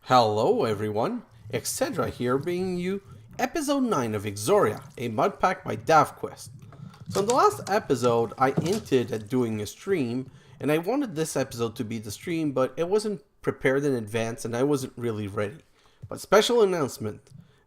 Hello everyone, xHedra here bringing you episode 9 of Exoria, a mod pack by DavQuest. So in the last episode I hinted at doing a stream, and I wanted this episode to be the stream, but it wasn't prepared in advance and I wasn't really ready. But special announcement,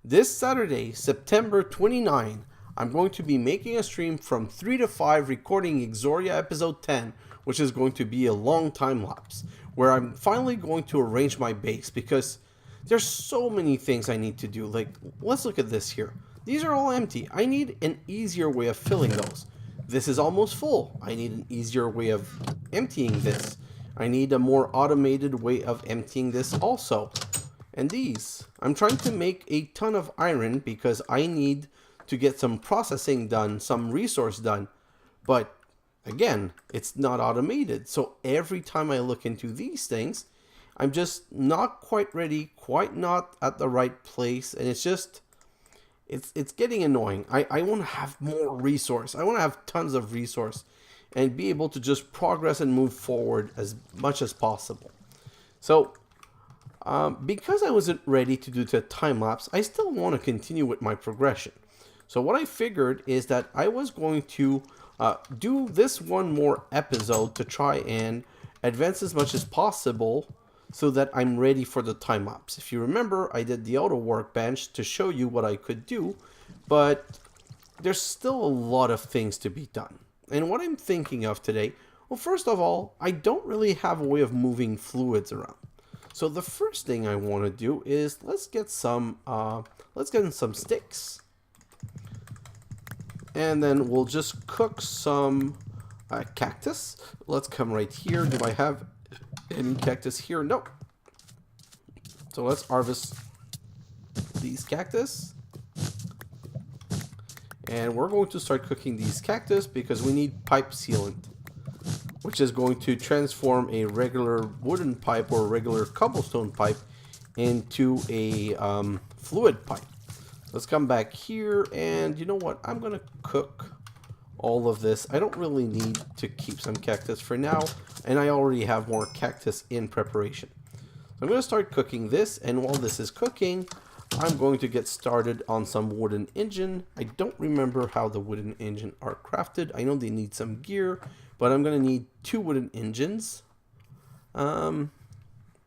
this Saturday, September 29, I'm going to be making a stream from 3 to 5 recording Exoria episode 10, which is going to be a long time lapse, where I'm finally going to arrange my base because there's so many things I need to do. Like, let's look at this here. These are all empty. I need an easier way of filling those. This is almost full. I need an easier way of emptying this. I need a more automated way of emptying this also. And these, I'm trying to make a ton of iron because I need to get some processing done, some resource done. But again, it's not automated. So every time I look into these things, I'm just not quite ready, quite not at the right place. And it's just, it's getting annoying. I want to have more resource. I want to have tons of resource and be able to just progress and move forward as much as possible. So because I wasn't ready to do the time lapse, I still want to continue with my progression. So what I figured is that I was going to do this one more episode to try and advance as much as possible so that I'm ready for the time lapse. If you remember, I did the auto workbench to show you what I could do, but there's still a lot of things to be done. And what I'm thinking of today, well, first of all, I don't really have a way of moving fluids around. So the first thing I want to do is let's get some sticks. And then we'll just cook some cactus. Let's come right here. Do I have any cactus here? Nope. So let's harvest these cactus. And we're going to start cooking these cactus because we need pipe sealant, which is going to transform a regular wooden pipe or a regular cobblestone pipe into a fluid pipe. Let's come back here, and you know what? I'm going to cook all of this. I don't really need to keep some cactus for now, and I already have more cactus in preparation. So I'm going to start cooking this, and while this is cooking, I'm going to get started on some wooden engine. I don't remember how the wooden engine are crafted. I know they need some gear, but I'm going to need 2 wooden engines.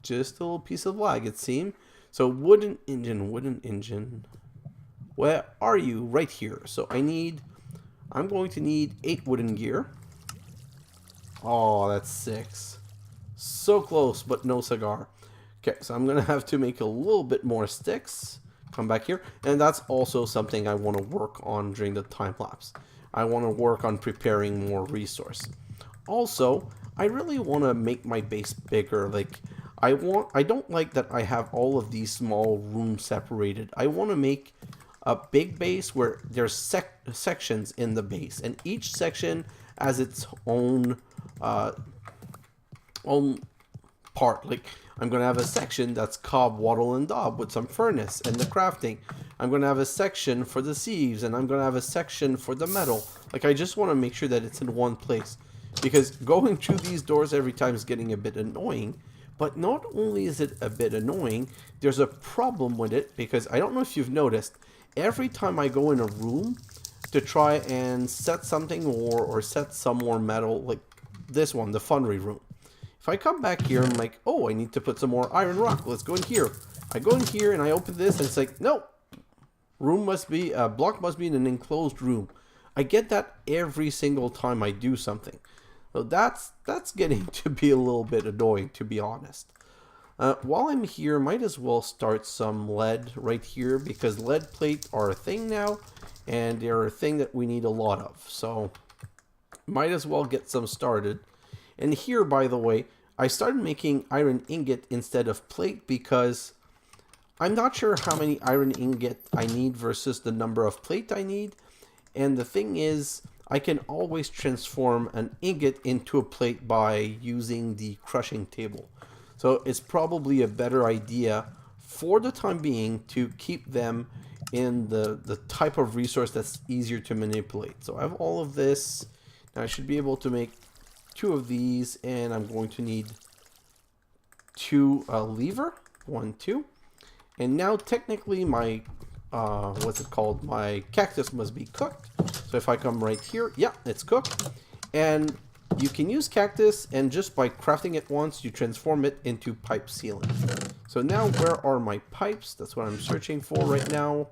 Just a little piece of lag, it seemed. So wooden engine. Where are you? Right here. So I'm going to need 8 wooden gear. Oh, that's 6. So close, but no cigar. Okay, so I'm going to have to make a little bit more sticks. Come back here. And that's also something I want to work on during the time lapse. I want to work on preparing more resource. Also, I really want to make my base bigger. Like, I don't like that I have all of these small rooms separated. I want to make a big base where there's sections in the base, and each section has its own part. Like, I'm gonna have a section that's cob, wattle, and daub with some furnace and the crafting. I'm gonna have a section for the sieves, and I'm gonna have a section for the metal. Like, I just want to make sure that it's in one place, because going through these doors every time is getting a bit annoying. But not only is it a bit annoying, there's a problem with it, because I don't know if you've noticed, every time I go in a room to try and set something or set some more metal, like this one, the foundry room. If I come back here, I'm like, oh, I need to put some more iron rock. Let's go in here. I go in here and I open this and it's like, no, block must be in an enclosed room. I get that every single time I do something. So that's getting to be a little bit annoying, to be honest. While I'm here, might as well start some lead right here, because lead plate are a thing now, and they're a thing that we need a lot of. So might as well get some started. And here, by the way, I started making iron ingot instead of plate because I'm not sure how many iron ingot I need versus the number of plate I need. And the thing is, I can always transform an ingot into a plate by using the crushing table. So it's probably a better idea for the time being to keep them in the type of resource that's easier to manipulate. So I have all of this. Now I should be able to make 2 of these, and I'm going to need 2 lever. 1, 2. And now technically my, what's it called? My cactus must be cooked. So if I come right here, yeah, it's cooked. And you can use cactus, and just by crafting it once, you transform it into pipe sealant. So now where are my pipes? That's what I'm searching for right now.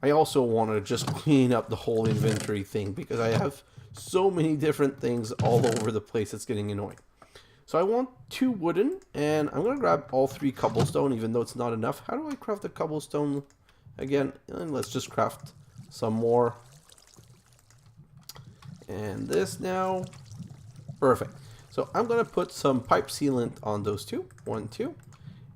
I also want to just clean up the whole inventory thing because I have so many different things all over the place. It's getting annoying. So I want 2 wooden, and I'm going to grab all 3 cobblestone, even though it's not enough. How do I craft the cobblestone again? And let's just craft some more. And this now. Perfect. So I'm going to put some pipe sealant on those 2. 1, 2.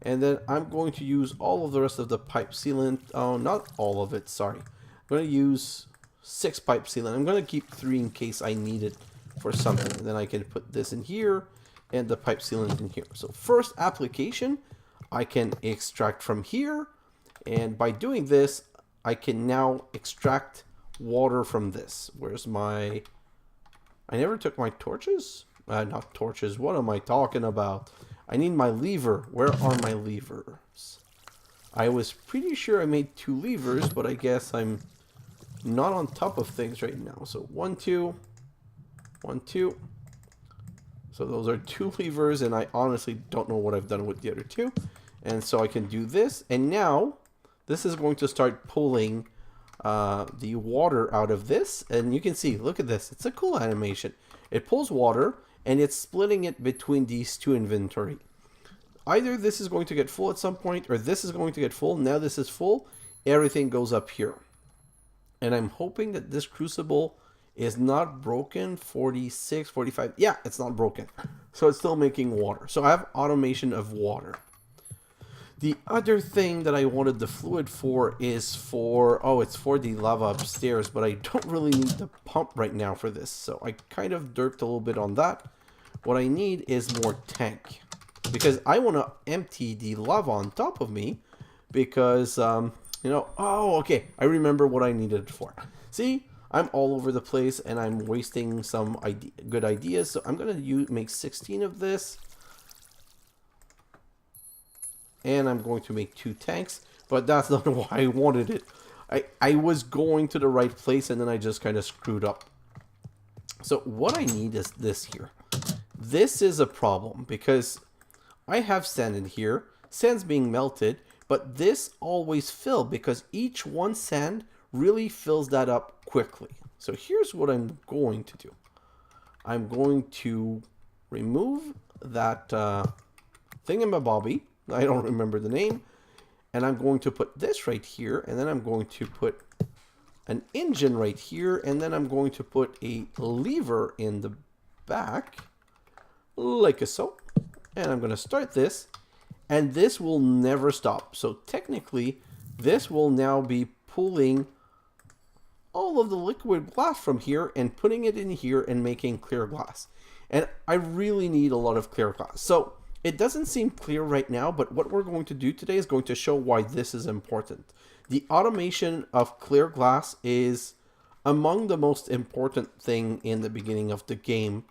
And then I'm going to use all of the rest of the pipe sealant. Oh, not all of it, sorry. I'm going to use 6 pipe sealant. I'm going to keep 3 in case I need it for something. And then I can put this in here and the pipe sealant in here. So first application, I can extract from here. And by doing this, I can now extract water from this. Where's my... I never took my torches? Not torches. What am I talking about? I need my lever. Where are my levers? I was pretty sure I made 2 levers, but I guess I'm not on top of things right now. So 1, 2. 1, 2. So those are 2 levers, and I honestly don't know what I've done with the other 2. And so I can do this. And now this is going to start pulling the water out of this, and you can see, look at this, it's a cool animation. It pulls water and it's splitting it between these 2 inventory. Either this is going to get full at some point, or this is going to get full. Now this is full, everything goes up here. And I'm hoping that this crucible is not broken. 46, 45, yeah, it's not broken, so it's still making water. So I have automation of water. The other thing that I wanted the fluid for is for, oh, it's for the lava upstairs, but I don't really need the pump right now for this. So I kind of derped a little bit on that. What I need is more tank, because I want to empty the lava on top of me because, you know, oh, okay, I remember what I needed it for. See, I'm all over the place and I'm wasting some good ideas. So I'm going to make 16 of this. And I'm going to make 2 tanks, but that's not why I wanted it. I was going to the right place, and then I just kind of screwed up. So what I need is this here. This is a problem because I have sand in here. Sand's being melted, but this always fills because each one sand really fills that up quickly. So here's what I'm going to do. I'm going to remove that thingamabobby. I don't remember the name. And I'm going to put this right here. And then I'm going to put an engine right here. And then I'm going to put a lever in the back. Like so. And I'm going to start this. And this will never stop. So technically, this will now be pulling all of the liquid glass from here and putting it in here and making clear glass. And I really need a lot of clear glass. So it doesn't seem clear right now, but what we're going to do today is going to show why this is important. The automation of clear glass is among the most important thing in the beginning of the game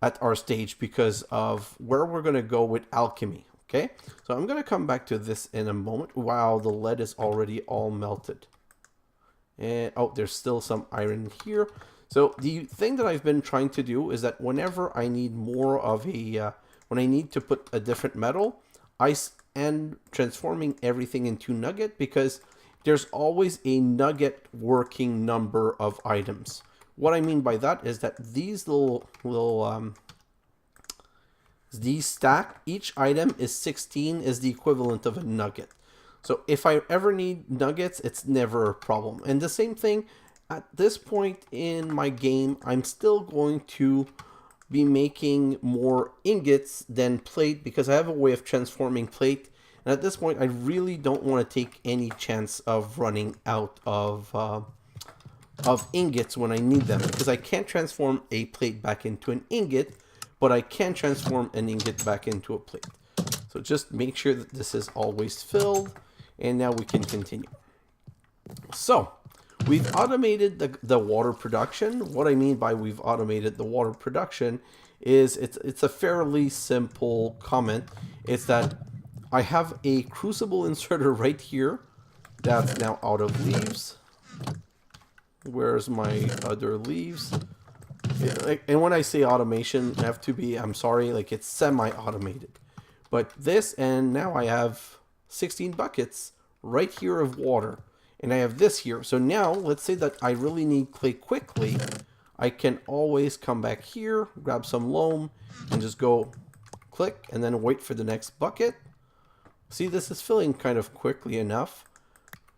at our stage because of where we're going to go with alchemy. Okay, so I'm going to come back to this in a moment. Wow, the lead is already all melted. And oh, there's still some iron here. So the thing that I've been trying to do is that whenever I need more of a when I need to put a different metal, I am transforming everything into nugget because there's always a nugget working number of items. What I mean by that is that these these stack, each item is 16 is the equivalent of a nugget. So if I ever need nuggets, it's never a problem. And the same thing, at this point in my game, I'm still going to be making more ingots than plate because I have a way of transforming plate. And at this point, I really don't want to take any chance of running out of ingots when I need them, because I can't transform a plate back into an ingot, but I can transform an ingot back into a plate. So just make sure that this is always filled, and now we can continue. So we've automated the water production. What I mean by we've automated the water production is it's a fairly simple comment. It's that I have a crucible inserter right here that's now out of leaves. Where's my other leaves? And when I say automation, I have to be, I'm sorry, like it's semi-automated. But this, and now I have 16 buckets right here of water. And I have this here. So now, let's say that I really need clay quickly. I can always come back here, grab some loam, and just go click, and then wait for the next bucket. See, this is filling kind of quickly enough.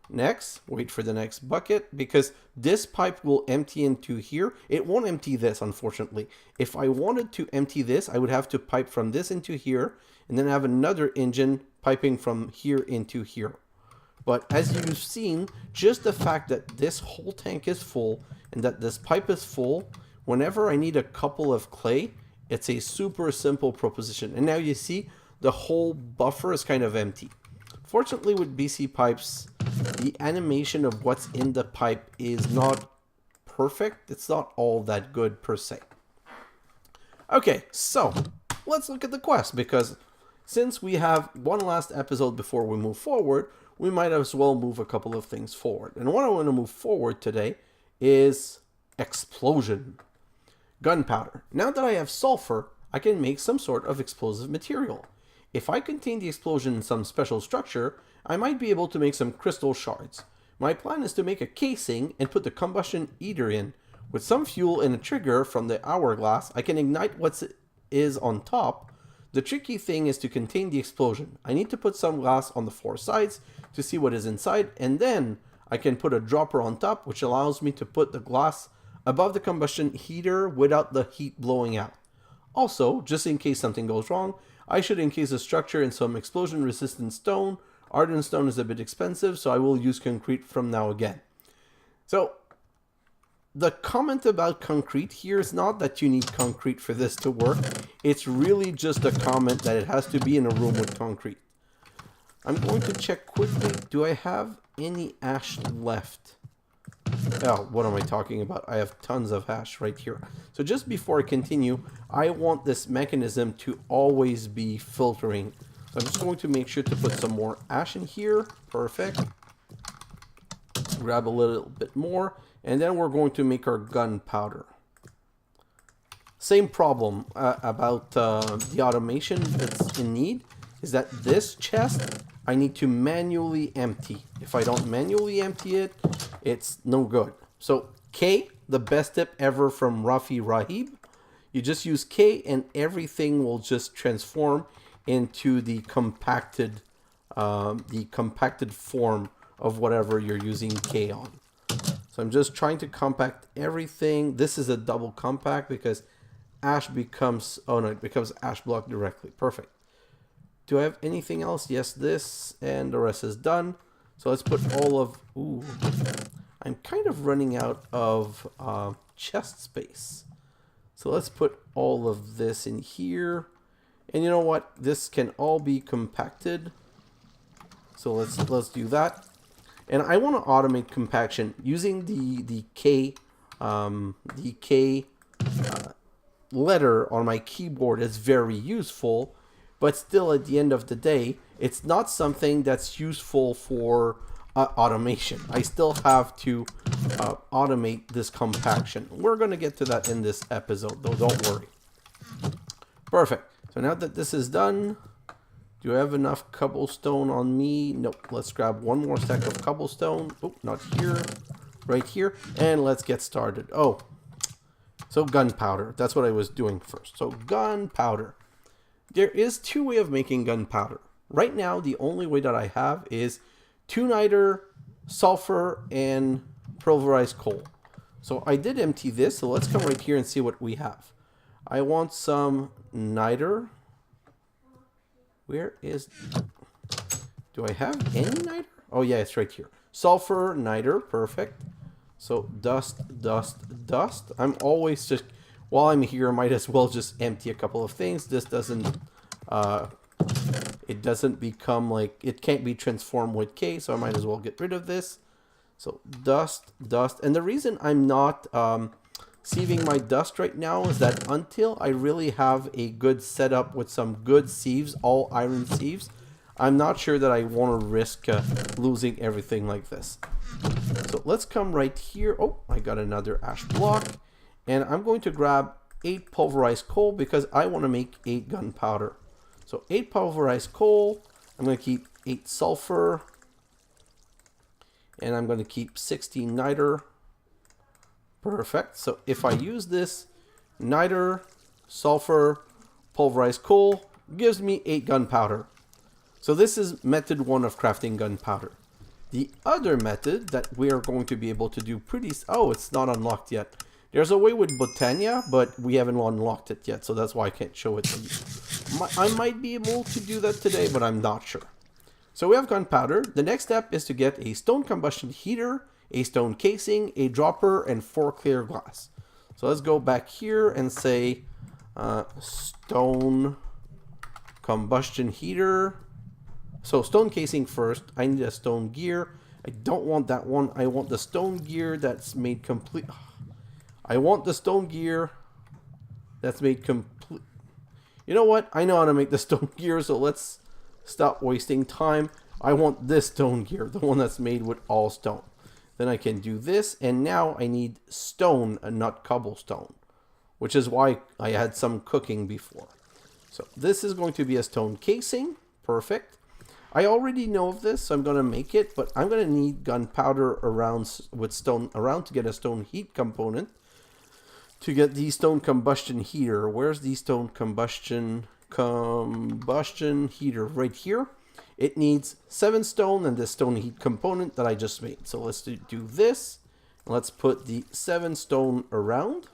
Next, wait for the next bucket, because this pipe will empty into here. It won't empty this, unfortunately. If I wanted to empty this, I would have to pipe from this into here, and then have another engine piping from here into here. But as you've seen, just the fact that this whole tank is full, and that this pipe is full, whenever I need a couple of clay, it's a super simple proposition. And now you see, the whole buffer is kind of empty. Fortunately, with BC pipes, the animation of what's in the pipe is not perfect. It's not all that good per se. Okay, so let's look at the quest, because since we have one last episode before we move forward, we might as well move a couple of things forward. And what I want to move forward today is explosion. Gunpowder. Now that I have sulfur, I can make some sort of explosive material. If I contain the explosion in some special structure, I might be able to make some crystal shards. My plan is to make a casing and put the combustion heater in. With some fuel and a trigger from the hourglass, I can ignite what is on top. The tricky thing is to contain the explosion. I need to put some glass on the 4 sides to see what is inside, and then I can put a dropper on top, which allows me to put the glass above the combustion heater without the heat blowing out. Also, just in case something goes wrong, I should encase the structure in some explosion-resistant stone. Hardened stone is a bit expensive, so I will use concrete from now again. So, the comment about concrete here is not that you need concrete for this to work. It's really just a comment that it has to be in a room with concrete. I'm going to check quickly. Do I have any ash left? Oh, what am I talking about? I have tons of ash right here. So just before I continue, I want this mechanism to always be filtering. So I'm just going to make sure to put some more ash in here. Perfect. Grab a little bit more. And then we're going to make our gunpowder. Same problem about the automation that's in need is that this chest I need to manually empty. If I don't manually empty it, it's no good. So K, the best tip ever from Rafi Rahib. You just use K and everything will just transform into the compacted form of whatever you're using K on. So I'm just trying to compact everything. This is a double compact because ash becomes, oh no, it becomes ash block directly. Perfect. Do I have anything else? Yes, this, and the rest is done. So let's put all of, ooh, I'm kind of running out of chest space. So let's put all of this in here. And you know what? This can all be compacted. So let's do that. And I want to automate compaction using the K letter on my keyboard is very useful. But still, at the end of the day, it's not something that's useful for automation. I still have to automate this compaction. We're going to get to that in this episode, though. Don't worry. Perfect. So now that this is done, do I have enough cobblestone on me? Nope. Let's grab one more stack of cobblestone. Oh, not here. Right here. And let's get started. Oh, so gunpowder. That's what I was doing first. So gunpowder. There is 2 ways of making gunpowder. Right now, the only way that I have is 2 niter, sulfur, and pulverized coal. So I did empty this, so let's come right here and see what we have. I want some niter. Where is... Do I have any niter? Oh yeah, it's right here. Sulfur, niter, perfect. So dust, dust, dust. I'm always just... While I'm here, I might as well just empty a couple of things. This doesn't, it doesn't become like, it can't be transformed with K, so I might as well get rid of this. So dust, dust. And the reason I'm not sieving my dust right now is that until I really have a good setup with some good sieves, all iron sieves, I'm not sure that I want to risk losing everything like this. So let's come right here. Oh, I got another ash block. And I'm going to grab 8 pulverized coal because I want to make 8 gunpowder. So 8 pulverized coal. I'm going to keep 8 sulfur. And I'm going to keep 16 niter. Perfect. So if I use this, niter, sulfur, pulverized coal, gives me 8 gunpowder. So this is method 1 of crafting gunpowder. The other method that we are going to be able to do oh, it's not unlocked yet. There's a way with Botania, but we haven't unlocked it yet, so that's why I can't show it to you. I might be able to do that today, but I'm not sure. So we have gunpowder. The next step is to get a stone combustion heater, a stone casing, a dropper, and 4 clear glass. So let's go back here and say stone combustion heater. So stone casing first. I need a stone gear. I don't want that one. I want the stone gear that's made complete. I want the stone gear that's made complete. You know what? I know how to make the stone gear, so let's stop wasting time. I want this stone gear, the one that's made with all stone. Then I can do this, and now I need stone and not cobblestone, which is why I had some cooking before. So this is going to be a stone casing. Perfect. I already know of this, so I'm going to make it, but I'm going to need gunpowder around with stone around to get a stone heat component. To get the stone combustion heater. Where's the stone combustion heater? Right here. It needs 7 stone and this stone heat component that I just made. So let's do this. Let's put the 7 stone around.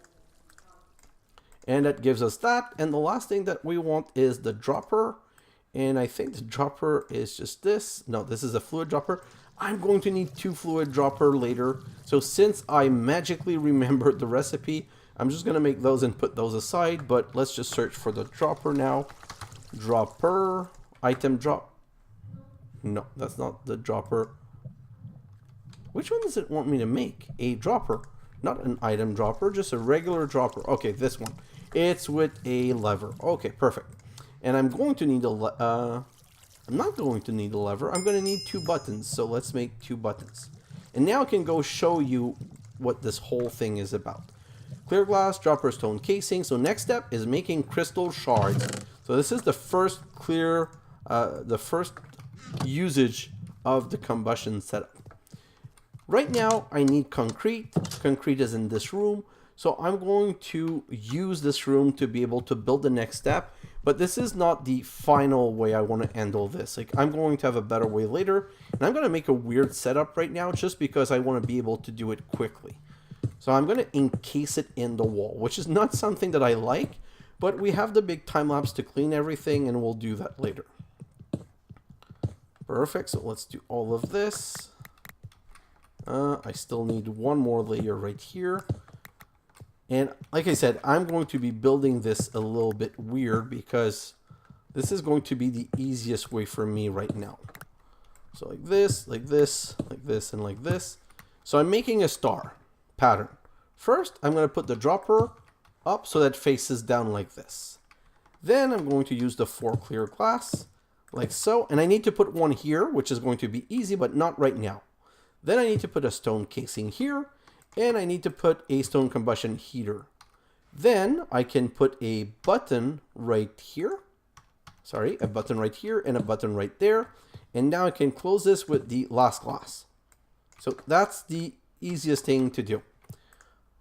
And that gives us that. And the last thing that we want is the dropper. And I think the dropper is just this. No, this is a fluid dropper. I'm going to need 2 fluid dropper later. So since I magically remembered the recipe, I'm just going to make those and put those aside. But let's just search for the dropper now. Dropper. Item drop. No, that's not the dropper. Which one does it want me to make? A dropper. Not an item dropper, just a regular dropper. Okay, this one. It's with a lever. Okay, perfect. And I'm going to need I'm not going to need a lever. I'm going to need 2 buttons. So let's make 2 buttons. And now I can go show you what this whole thing is about. Clear glass, dropper, stone casing. So next step is making crystal shards. So this is the first usage of the combustion setup. Right now, I need concrete. Concrete is in this room. So I'm going to use this room to be able to build the next step. But this is not the final way I want to handle this. Like, I'm going to have a better way later. And I'm going to make a weird setup right now just because I want to be able to do it quickly. So I'm going to encase it in the wall, which is not something that I like. But we have the big time lapse to clean everything, and we'll do that later. Perfect. So let's do all of this. I still need one more layer right here. And like I said, I'm going to be building this a little bit weird because this is going to be the easiest way for me right now. So like this, like this, like this, and like this. So I'm making a star pattern. First, I'm going to put the dropper up so that it faces down like this. Then I'm going to use the 4 clear glass like so. And I need to put one here, which is going to be easy, but not right now. Then I need to put a stone casing here. And I need to put a stone combustion heater. Then I can put a button right here. Sorry, a button right here and a button right there. And now I can close this with the last glass. So that's the easiest thing to do.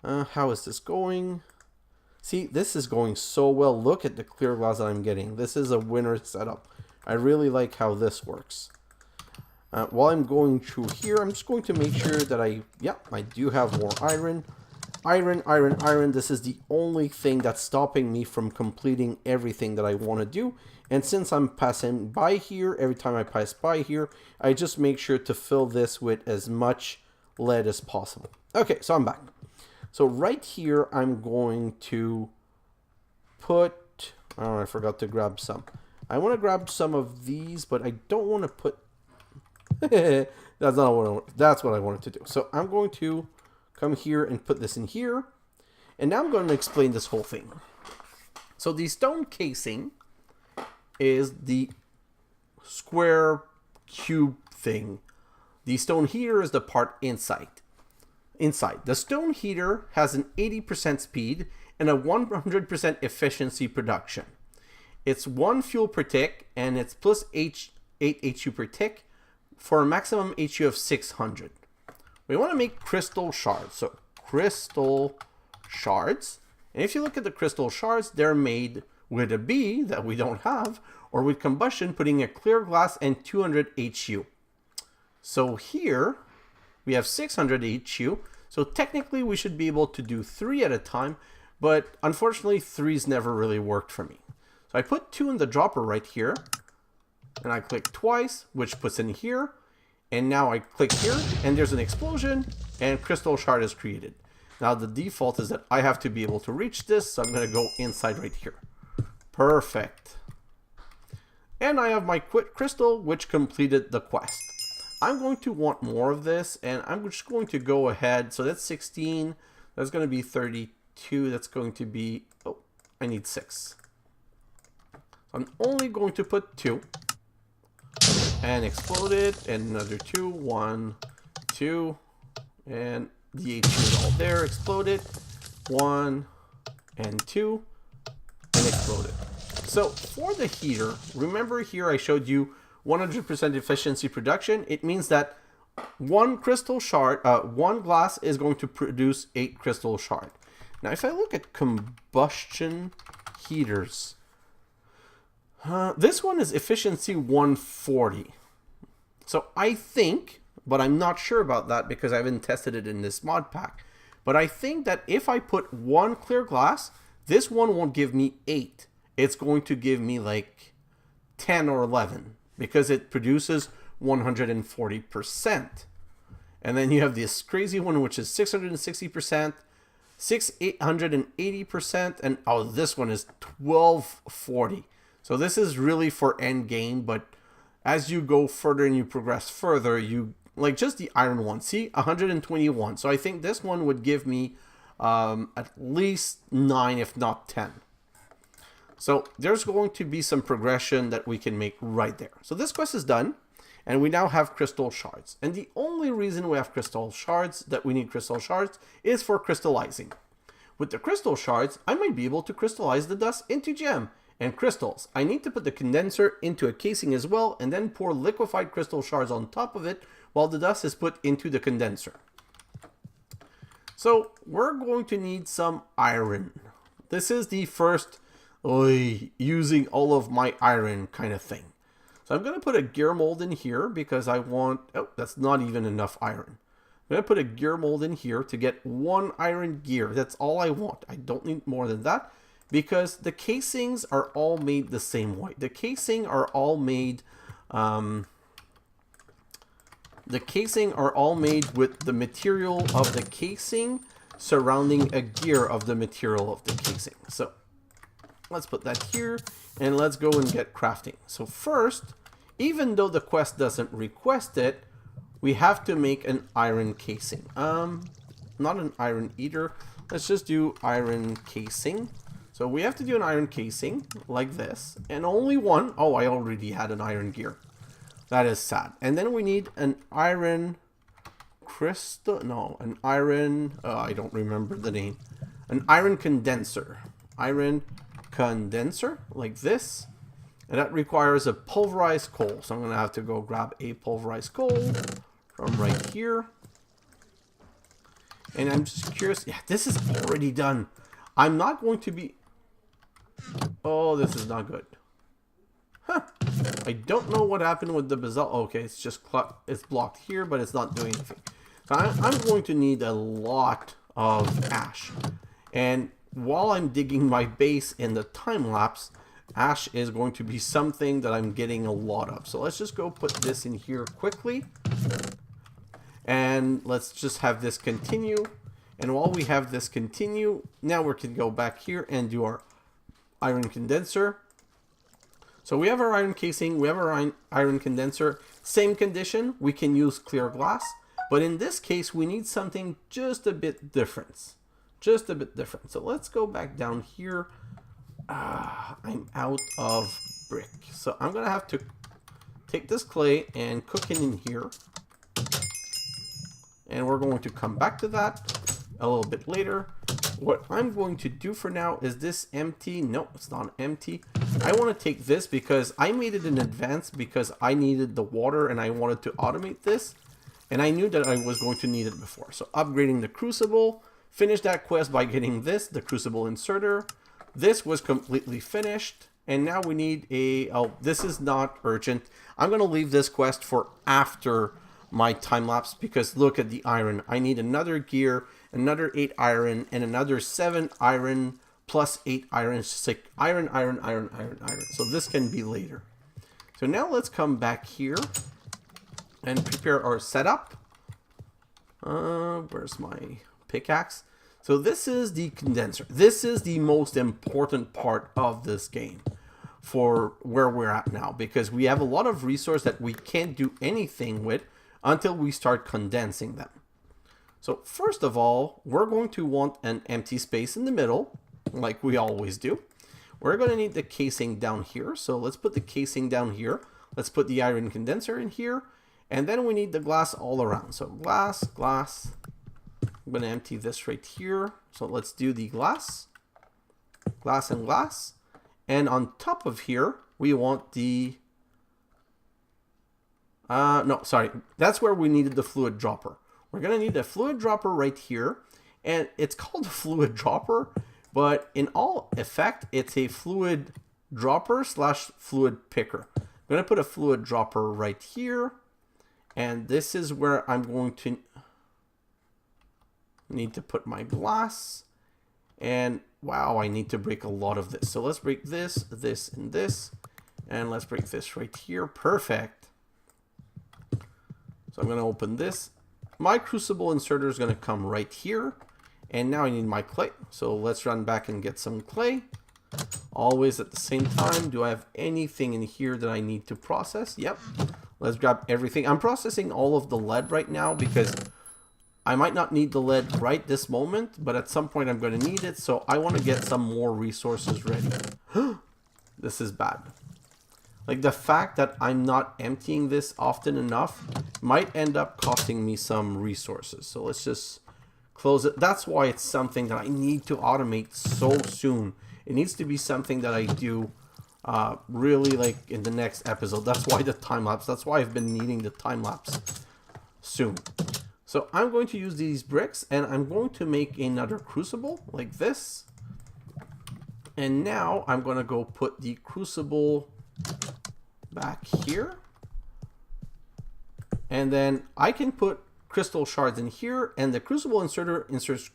How is this going? See, this is going so well. Look at the clear glass that I'm getting. This is a winner setup. I really like how this works. While I'm going through here, I'm just going to make sure that I do have more iron. Iron. This is the only thing that's stopping me from completing everything that I want to do. And since I'm passing by here, every time I pass by here, I just make sure to fill this with as much lead as possible. Okay, so I'm back. So right here, I'm going to put... Oh, I forgot to grab some. I want to grab some of these, but I don't want to put... That's what I wanted to do. So I'm going to come here and put this in here. And now I'm going to explain this whole thing. So the stone casing is the square cube thing. The stone heater is the part inside. The stone heater has an 80% speed and a 100% efficiency production. It's 1 fuel per tick, and it's plus 8 HU per tick for a maximum HU of 600. We want to make crystal shards. So crystal shards. And if you look at the crystal shards, they're made with a B that we don't have, or with combustion, putting a clear glass and 200 HU. So here we have 600 HU. So technically we should be able to do 3 at a time, but unfortunately 3's never really worked for me. So I put 2 in the dropper right here, and I click twice, which puts in here. And now I click here, and there's an explosion, and crystal shard is created. Now the default is that I have to be able to reach this, so I'm going to go inside right here. Perfect. And I have my quit crystal, which completed the quest. I'm going to want more of this, and I'm just going to go ahead. So that's 16. That's going to be 32. That's going to be, oh, I need 6. I'm only going to put 2. And explode it, and another 2. 1, 2. And the HU is all there. Explode it. 1 and 2. And explode it. So for the heater, remember here I showed you 100% efficiency production. It means that one crystal shard, one glass is going to produce 8 crystal shard. Now, if I look at combustion heaters, this one is efficiency 140. So I think, but I'm not sure about that because I haven't tested it in this mod pack. But I think that if I put 1 clear glass, this one won't give me 8. It's going to give me like 10 or 11 because it produces 140%. And then you have this crazy one, which is 660%, 880%, and oh, this one is 1240. So this is really for end game, but as you go further and you progress further, you like just the iron one. See, 121. So I think this one would give me at least 9, if not 10. So there's going to be some progression that we can make right there. So this quest is done, and we now have crystal shards. And the only reason we have crystal shards, that we need crystal shards, is for crystallizing. With the crystal shards, I might be able to crystallize the dust into gem and crystals. I need to put the condenser into a casing as well, and then pour liquefied crystal shards on top of it while the dust is put into the condenser. So we're going to need some iron. This is the first using all of my iron kind of thing. So I'm going to put a gear mold in here because I want, oh, that's not even enough iron. I'm going to put a gear mold in here to get 1 iron gear. That's all I want. I don't need more than that because the casings are all made the same way. The casing are all made with the material of the casing surrounding a gear of the material of the casing. So let's put that here and let's go and get crafting. So first, even though the quest doesn't request it, we have to make an iron casing. Not an iron eater. Let's just do iron casing. So we have to do an iron casing like this, and only one. Oh, I already had an iron gear. That is sad. And then we need an iron crystal. No, an iron. I don't remember the name. An iron condenser. Iron condenser like this, and that requires a pulverized coal. So I'm gonna have to go grab a pulverized coal from right here. And I'm just curious. Yeah, this is already done. I'm not going to be. Oh, this is not good. Huh. I don't know what happened with the basalt. Okay, it's just it's blocked here, but it's not doing anything. So I'm going to need a lot of ash. And while I'm digging my base in the time lapse, ash is going to be something that I'm getting a lot of. So let's just go put this in here quickly. And let's just have this continue. And while we have this continue, now we can go back here and do our iron condenser. So we have our iron casing, we have our iron condenser. Same condition, we can use clear glass. But in this case, we need something just a bit different. Just a bit different. So let's go back down here. I'm out of brick. So I'm going to have to take this clay and cook it in here. And we're going to come back to that a little bit later. What I'm going to do for now is this empty. No, it's not empty. I want to take this because I made it in advance because I needed the water and I wanted to automate this. And I knew that I was going to need it before. So upgrading the crucible. Finish that quest by getting this, the crucible inserter. This was completely finished. And now we need a... Oh, this is not urgent. I'm going to leave this quest for after my time lapse because look at the iron. I need another gear, another 8 iron, and another 7 iron plus 8 iron. It's just like iron, iron, iron, iron, iron. So this can be later. So now let's come back here and prepare our setup. Where's my pickaxe? So this is the condenser. This is the most important part of this game for where we're at now because we have a lot of resources that we can't do anything with until we start condensing them. So first of all, we're going to want an empty space in the middle, like we always do. We're going to need the casing down here. So let's put the casing down here. Let's put the iron condenser in here. And then we need the glass all around. So glass, glass. I'm going to empty this right here. So let's do the glass. Glass and glass. And on top of here, we want the... no, sorry. That's where we needed the fluid dropper. We're going to need a fluid dropper right here. And it's called a fluid dropper. But in all effect, it's a fluid dropper slash fluid picker. I'm going to put a fluid dropper right here. And this is where I'm going to need to put my glass. And wow, I need to break a lot of this. So let's break this, this, and this. And let's break this right here. Perfect. So I'm going to open this. My crucible inserter is going to come right here. And now I need my clay. So let's run back and get some clay. Always at the same time. Do I have anything in here that I need to process? Yep. Let's grab everything. I'm processing all of the lead right now because I might not need the lead right this moment, but at some point I'm going to need it. So I want to get some more resources ready. This is bad. Like the fact that I'm not emptying this often enough might end up costing me some resources. So let's just close it. That's why it's something that I need to automate so soon. It needs to be something that I do really like in the next episode. That's why the time lapse. That's why I've been needing the time lapse soon. So I'm going to use these bricks and I'm going to make another crucible like this. And now I'm going to go put the crucible back here. And then I can put crystal shards in here and the crucible inserter inserts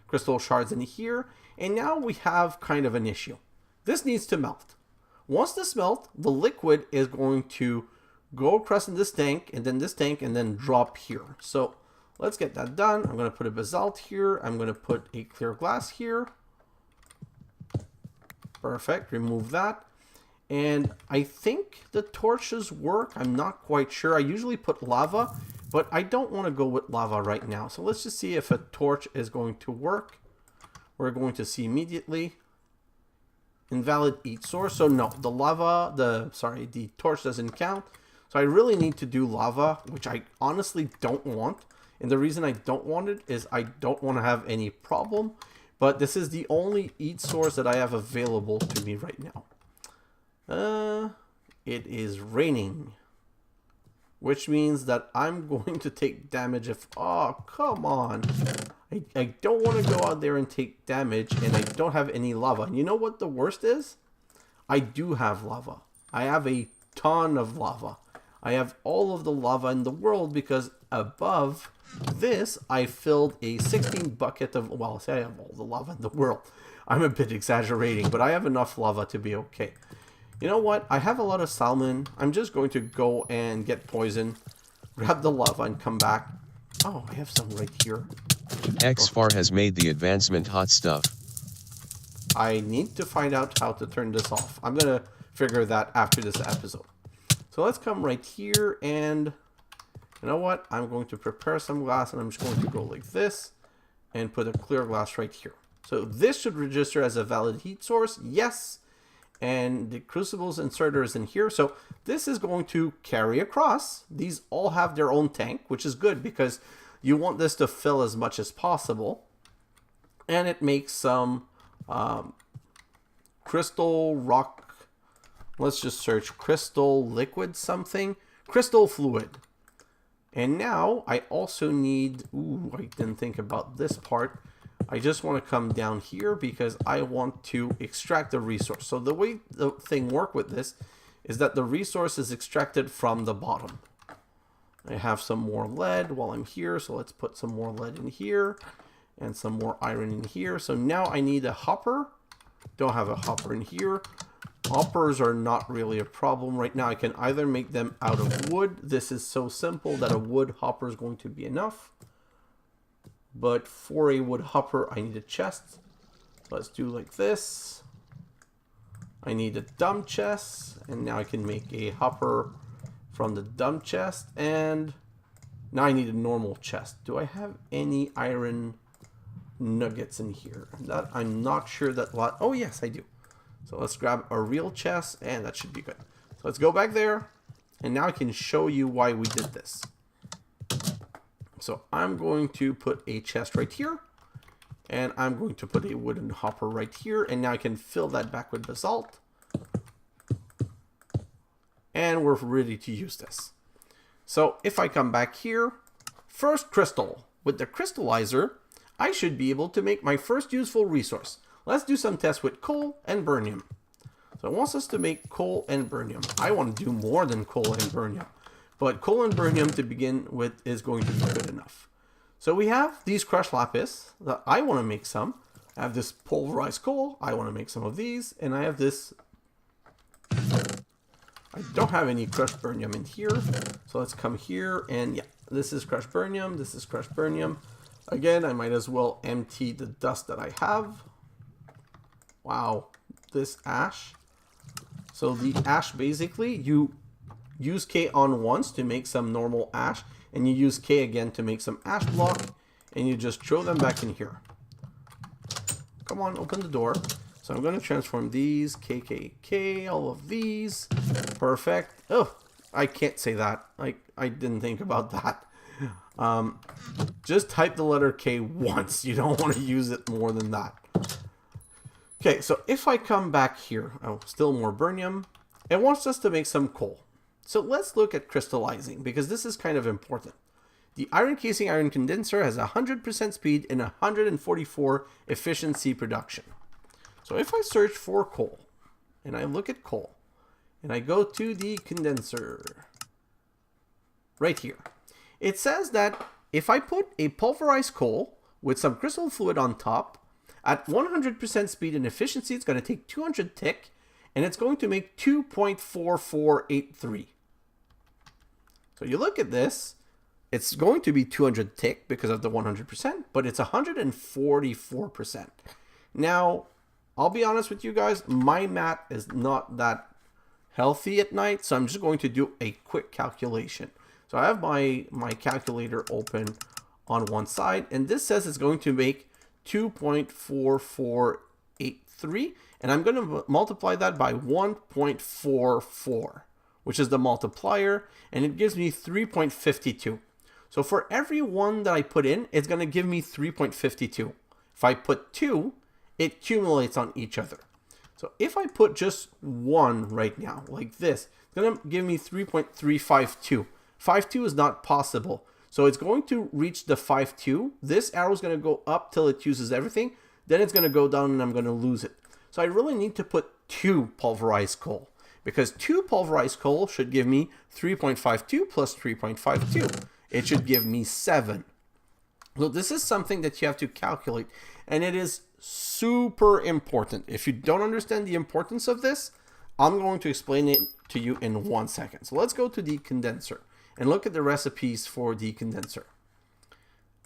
crystal shards in here. And now we have kind of an issue. This needs to melt. Once this melts, the liquid is going to go across in this tank and then drop here. So let's get that done. I'm going to put a basalt here. I'm going to put a clear glass here. Perfect. Remove that. And I think the torches work. I'm not quite sure. I usually put lava, but I don't want to go with lava right now. So let's just see if a torch is going to work. We're going to see immediately. Invalid heat source. So no, the lava, the torch doesn't count. So I really need to do lava, which I honestly don't want. And the reason I don't want it is I don't want to have any problem. But this is the only heat source that I have available to me right now. It is raining. Which means that I'm going to take damage if... Oh, come on. I don't want to go out there and take damage and I don't have any lava. And you know what the worst is? I do have lava. I have a ton of lava. I have all of the lava in the world because above this, I filled a 16 bucket of... Well, say I have all the lava in the world. I'm a bit exaggerating, but I have enough lava to be okay. You know what? I have a lot of salmon. I'm just going to go and get poison, grab the lava and come back. Oh, I have some right here. XFAR has made the advancement hot stuff. I need to find out how to turn this off. I'm going to figure that after this episode. So let's come right here and you know what? I'm going to prepare some glass and I'm just going to go like this and put a clear glass right here. So this should register as a valid heat source. Yes. and the crucibles inserter is in here. So this is going to carry across. These all have their own tank, which is good because you want this to fill as much as possible. And it makes some crystal rock. Let's just search crystal liquid something. Crystal fluid. And now I also need, ooh, I didn't think about this part. I just want to come down here because I want to extract the resource. So the way the thing works with this is that the resource is extracted from the bottom. I have some more lead while I'm here, so let's put some more lead in here and some more iron in here. So now I need a hopper. Don't have a hopper in here. Hoppers are not really a problem right now. I can either make them out of wood. This is so simple that a wood hopper is going to be enough. But for a wood hopper, I need a chest. Let's do like this. I need a dump chest. And now I can make a hopper from the dump chest. And now I need a normal chest. Do I have any iron nuggets in here? That I'm not sure that lot. Oh, yes, I do. So let's grab a real chest, and that should be good. So let's go back there. And now I can show you why we did this. So I'm going to put a chest right here, and I'm going to put a wooden hopper right here, and now I can fill that back with basalt. And we're ready to use this. So if I come back here, first crystal. With the crystallizer, I should be able to make my first useful resource. Let's do some tests with coal and burnium. So it wants us to make coal and burnium. I want to do more than coal and burnium. But coal and burnium to begin with is going to be good enough. So we have these crushed lapis that I want to make some. I have this pulverized coal. I want to make some of these. And I have this. I don't have any crushed burnium in here. So let's come here. And yeah, this is crushed burnium. This is crushed burnium. Again, I might as well empty the dust that I have. Wow, this ash. So the ash, basically, you use K on once to make some normal ash, and you use K again to make some ash block, and you just throw them back in here. Come on, open the door. So I'm going to transform these, KKK, all of these. Perfect. Oh, I can't say that. I didn't think about that. Just type the letter K once. You don't want to use it more than that. Okay, so if I come back here, oh, still more burnium. It wants us to make some coal. So let's look at crystallizing, because this is kind of important. The iron casing iron condenser has 100% speed and 144 efficiency production. So if I search for coal, and I look at coal, and I go to the condenser, right here, it says that if I put a pulverized coal with some crystal fluid on top, at 100% speed and efficiency, it's going to take 200 tick, and it's going to make 2.4483. So you look at this, it's going to be 200 tick because of the 100%, but it's 144%. Now, I'll be honest with you guys, my math is not that healthy at night, so I'm just going to do a quick calculation. So I have my calculator open on one side, and this says it's going to make 2.4483, and I'm going to multiply that by 1.44, which is the multiplier, and it gives me 3.52. So for every one that I put in, it's going to give me 3.52. If I put 2, it accumulates on each other. So if I put just 1 right now, like this, it's going to give me 3.352. 5.2 is not possible. So it's going to reach the 5.2. This arrow is going to go up till it uses everything. Then it's going to go down and I'm going to lose it. So I really need to put 2 pulverized coal, because 2 pulverized coal should give me 3.52 plus 3.52. It should give me 7. So this is something that you have to calculate, and it is super important. If you don't understand the importance of this, I'm going to explain it to you in 1 second. So let's go to the condenser and look at the recipes for the condenser.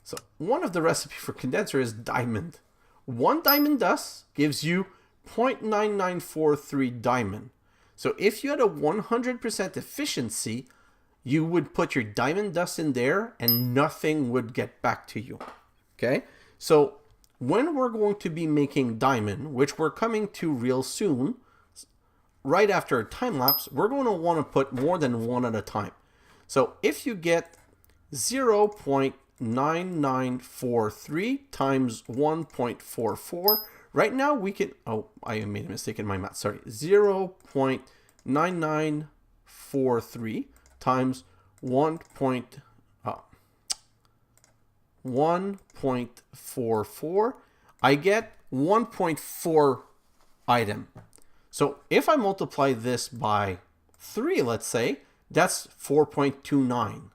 So one of the recipes for condenser is diamond. 1 diamond dust gives you 0.9943 diamond. So if you had a 100% efficiency, you would put your diamond dust in there and nothing would get back to you. Okay? So when we're going to be making diamond, which we're coming to real soon, right after a time lapse, we're going to want to put more than one at a time. So if you get 0.9943 times 1.44, right now we can, oh, I made a mistake in my math, sorry, 0.9943 times 1.44, I get 1.4 item. So if I multiply this by 3, let's say, that's 4.29.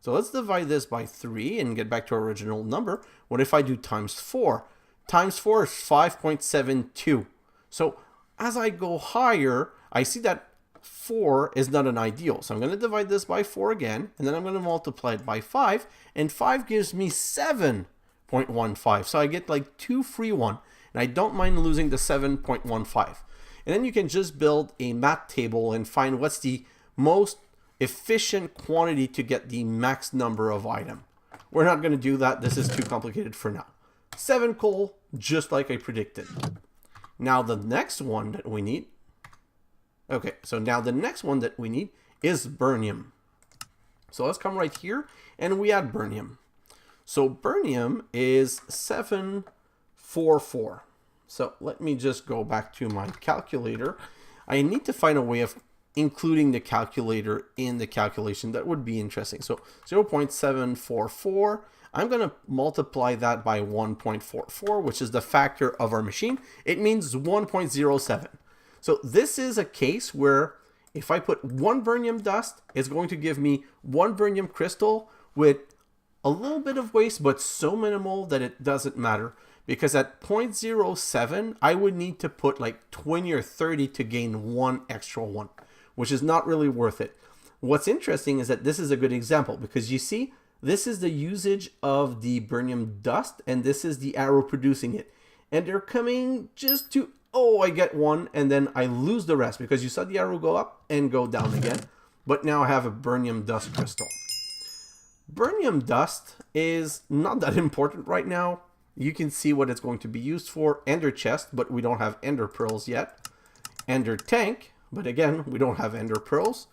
So let's divide this by 3 and get back to our original number. What if I do times 4? Times 4 is 5.72. So as I go higher, I see that 4 is not an ideal. So I'm going to divide this by 4 again, and then I'm going to multiply it by 5, and 5 gives me 7.15. So I get like 2 free 1, and I don't mind losing the 7.15. And then you can just build a math table and find what's the most efficient quantity to get the max number of item. We're not going to do that. This is too complicated for now. 7 coal, just like I predicted. Now the next one that we need, okay, so now the next one that we need is burnium. So let's come right here and we add burnium. So burnium is 744. So let me just go back to my calculator. I need to find a way of including the calculator in the calculation. That would be interesting. So 0.744, I'm going to multiply that by 1.44, which is the factor of our machine. It means 1.07. So this is a case where if I put 1 burnium dust, it's going to give me 1 burnium crystal with a little bit of waste, but so minimal that it doesn't matter. Because at 0.07, I would need to put like 20 or 30 to gain 1 extra one, which is not really worth it. What's interesting is that this is a good example because you see, this is the usage of the burnium dust and this is the arrow producing it. And they're coming just to, oh, I get 1 and then I lose the rest because you saw the arrow go up and go down again. But now I have a burnium dust crystal. Burnium dust is not that important right now. You can see what it's going to be used for. Ender chest, but we don't have ender pearls yet. Ender tank, but again, we don't have ender pearls.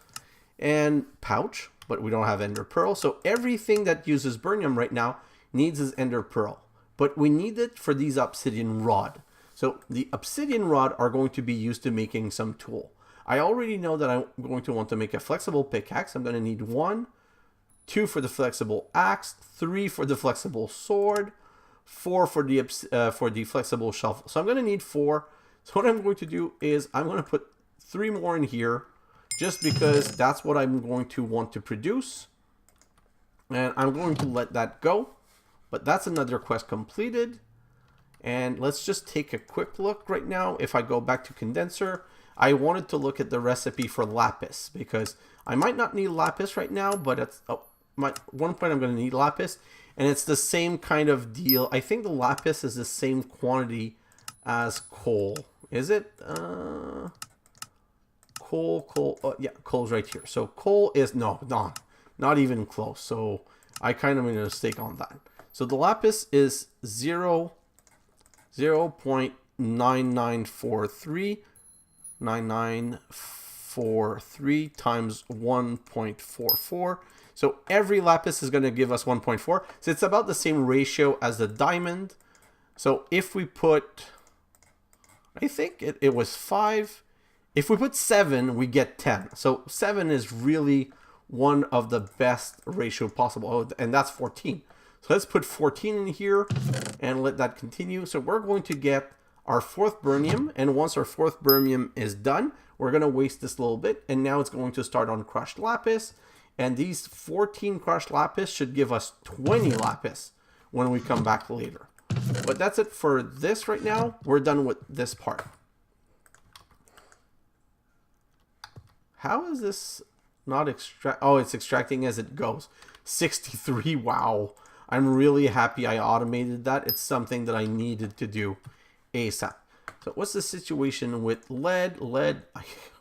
And pouch, but we don't have ender pearl. So everything that uses burnium right now needs is ender pearl. But we need it for these obsidian rod. So the obsidian rod are going to be used to making some tool. I already know that I'm going to want to make a flexible pickaxe. I'm going to need 1, 2 for the flexible axe, 3 for the flexible sword, 4 for the flexible shovel. So I'm going to need 4. So what I'm going to do is I'm going to put 3 more in here just because that's what I'm going to want to produce. And I'm going to let that go. But that's another quest completed. And let's just take a quick look right now. If I go back to condenser, I wanted to look at the recipe for lapis because I might not need lapis right now, but at one point I'm going to need lapis. And it's the same kind of deal. I think the lapis is the same quantity as coal. Is it? Coal. Yeah, coal's right here. So coal is, no, not even close. So I kind of made a mistake on that. So the lapis is 0.9943 times 1.44. So every lapis is going to give us 1.4. So it's about the same ratio as the diamond. So if we put, I think it was 5. If we put 7, we get 10. So 7 is really one of the best ratio possible. Oh, and that's 14. So let's put 14 in here and let that continue. So we're going to get our 4th burnium. And once our 4th burnium is done, we're going to waste this little bit. And now it's going to start on crushed lapis. And these 14 crushed lapis should give us 20 lapis when we come back later. But that's it for this right now. We're done with this part. How is this not extract? Oh, it's extracting as it goes. 63, wow. I'm really happy I automated that. It's something that I needed to do ASAP. So what's the situation with lead?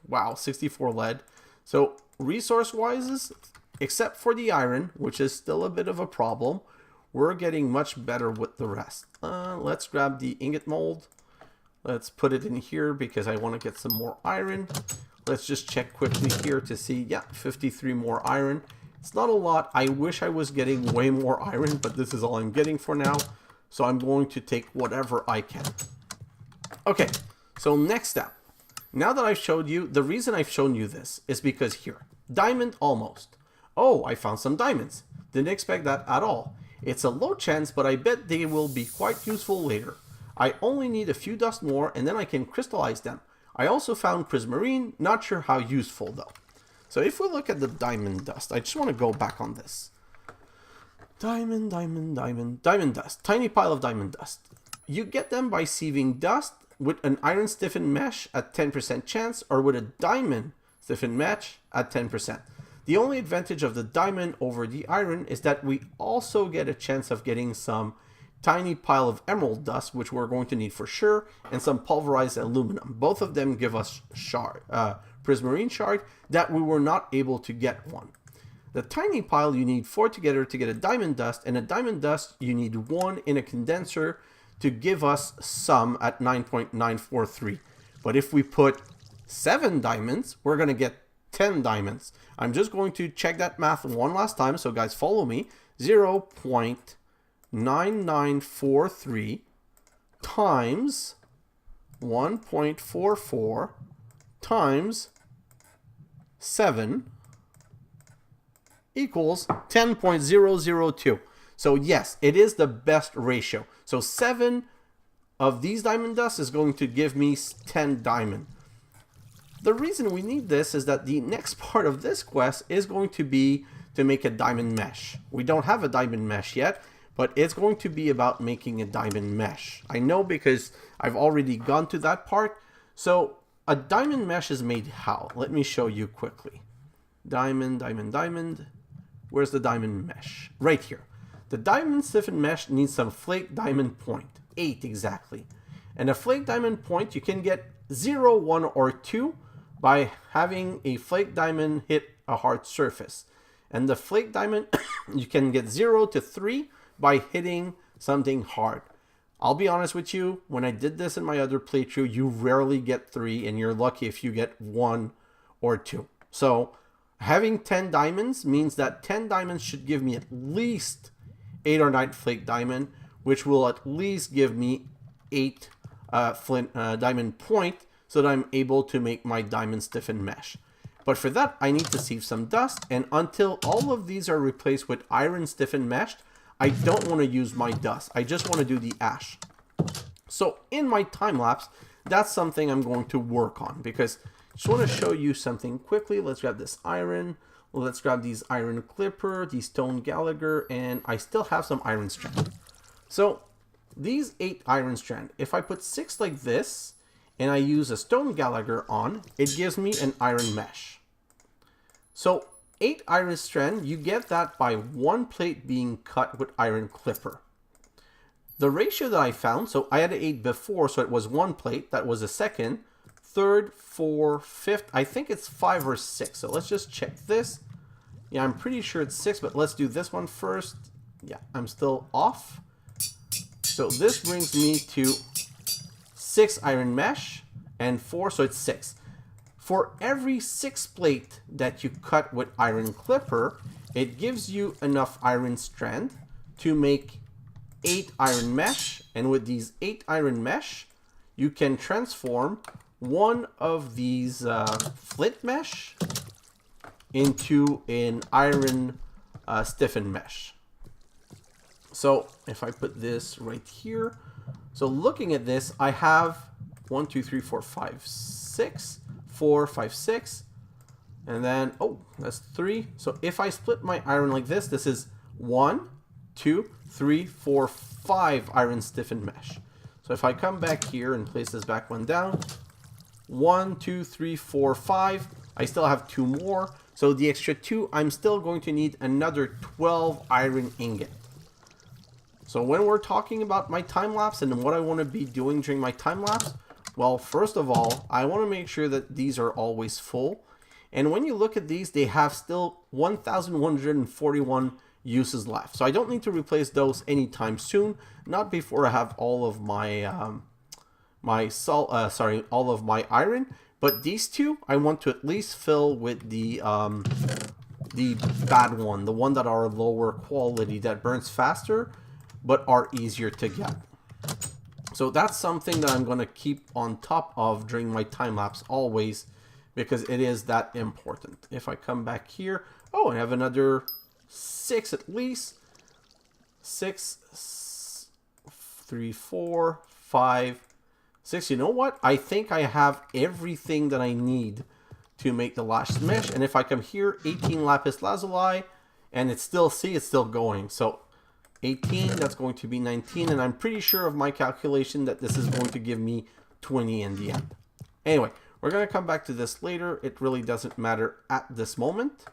Wow, 64 lead. So resource-wise, except for the iron, which is still a bit of a problem, we're getting much better with the rest. Let's grab the ingot mold. Let's put it in here because I want to get some more iron. Let's just check quickly here to see. Yeah, 53 more iron. It's not a lot. I wish I was getting way more iron, but this is all I'm getting for now. So I'm going to take whatever I can. Okay, so next step. Now that I've showed you, the reason I've shown you this is because here, diamond almost. Oh, I found some diamonds. Didn't expect that at all. It's a low chance, but I bet they will be quite useful later. I only need a few dust more and then I can crystallize them. I also found prismarine, not sure how useful though. So if we look at the diamond dust, I just want to go back on this. Diamond dust. Tiny pile of diamond dust. You get them by sieving dust with an iron stiffened mesh at 10% chance or with a diamond stiffened mesh at 10%. The only advantage of the diamond over the iron is that we also get a chance of getting some tiny pile of emerald dust, which we're going to need for sure, and some pulverized aluminum. Both of them give us prismarine shard that we were not able to get one. The tiny pile you need 4 together to get a diamond dust, and a diamond dust you need 1 in a condenser to give us some at 9.943. But if we put 7 diamonds, we're going to get 10 diamonds. I'm just going to check that math one last time, so guys follow me. 0.9943 times 1.44 times 7 equals 10.002. So yes, it is the best ratio. So 7 of these diamond dust is going to give me 10 diamond. The reason we need this is that the next part of this quest is going to be to make a diamond mesh. We don't have a diamond mesh yet, but it's going to be about making a diamond mesh. I know because I've already gone to that part. So a diamond mesh is made how? Let me show you quickly. Diamond. Where's the diamond mesh? Right here. The diamond stiffened mesh needs some flake diamond point. 8 exactly. And a flake diamond point you can get 0, 1, or 2 by having a flake diamond hit a hard surface. And the flake diamond you can get 0 to 3 by hitting something hard. I'll be honest with you, when I did this in my other playthrough, you rarely get 3 and you're lucky if you get 1 or 2. So having 10 diamonds means that 10 diamonds should give me at least 8 or 9 flake diamond, which will at least give me 8 flint diamond point so that I'm able to make my diamond stiffened mesh. But for that, I need to sieve some dust, and until all of these are replaced with iron stiffened mesh, I don't want to use my dust. I just want to do the ash. So in my time lapse, that's something I'm going to work on, because I just want to show you something quickly. Let's grab this iron. Let's grab these iron clipper, these stone Gallagher, and I still have some iron strand. So these 8 iron strand, if I put 6 like this, and I use a stone Gallagher on, it gives me an iron mesh. So 8 iron strand, you get that by 1 plate being cut with iron clipper. The ratio that I found, so I had 8 before, so it was 1 plate, that was a second, third, 4, 5th, I think it's 5 or 6. So let's just check this. Yeah, I'm pretty sure it's 6, but let's do this one first. Yeah, I'm still off. So this brings me to 6 iron mesh and 4, so it's 6. For every 6 plate that you cut with iron clipper, it gives you enough iron strand to make 8 iron mesh, and with these 8 iron mesh, you can transform one of these flint mesh into an iron stiffened mesh. So if I put this right here, so looking at this, I have 1, 2, 3, 4, 5, 6, 4, 5, 6, and then, oh, that's 3. So if I split my iron like this, this is 1, 2, 3, 4, 5 iron stiffened mesh. So if I come back here and place this back one down, 1, 2, 3, 4, 5, I still have 2 more. So the extra 2, I'm still going to need another 12 iron ingot. So when we're talking about my time lapse and what I want to be doing during my time lapse, well, first of all, I want to make sure that these are always full. And when you look at these, they have still 1,141 uses left. So I don't need to replace those anytime soon, not before I have all of my my all of my iron. But these two, I want to at least fill with the bad one, the one that are lower quality, that burns faster, but are easier to get. So that's something that I'm going to keep on top of during my time lapse always, because it is that important. If I come back here, oh, I have another 6 at least. 6, 3, 4, 5, 6. You know what? I think I have everything that I need to make the last mesh. And if I come here, 18 lapis lazuli, and it's still, see, it's still going. So 18, that's going to be 19, and I'm pretty sure of my calculation that this is going to give me 20 in the end. Anyway, we're going to come back to this later. It really doesn't matter at this moment.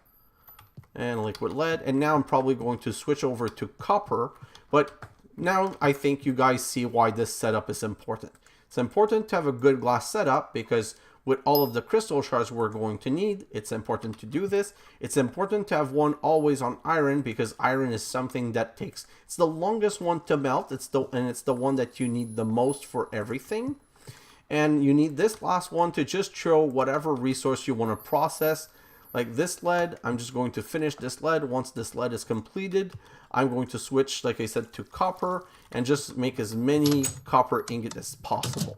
And liquid lead, and now I'm probably going to switch over to copper, but now I think you guys see why this setup is important. It's important to have a good glass setup because with all of the crystal shards we're going to need, it's important to do this. It's important to have one always on iron because iron is something that takes, it's the longest one to melt, it's the one that you need the most for everything. And you need this last one to just show whatever resource you want to process. Like this lead, I'm just going to finish this lead. Once this lead is completed, I'm going to switch, like I said, to copper and just make as many copper ingot as possible.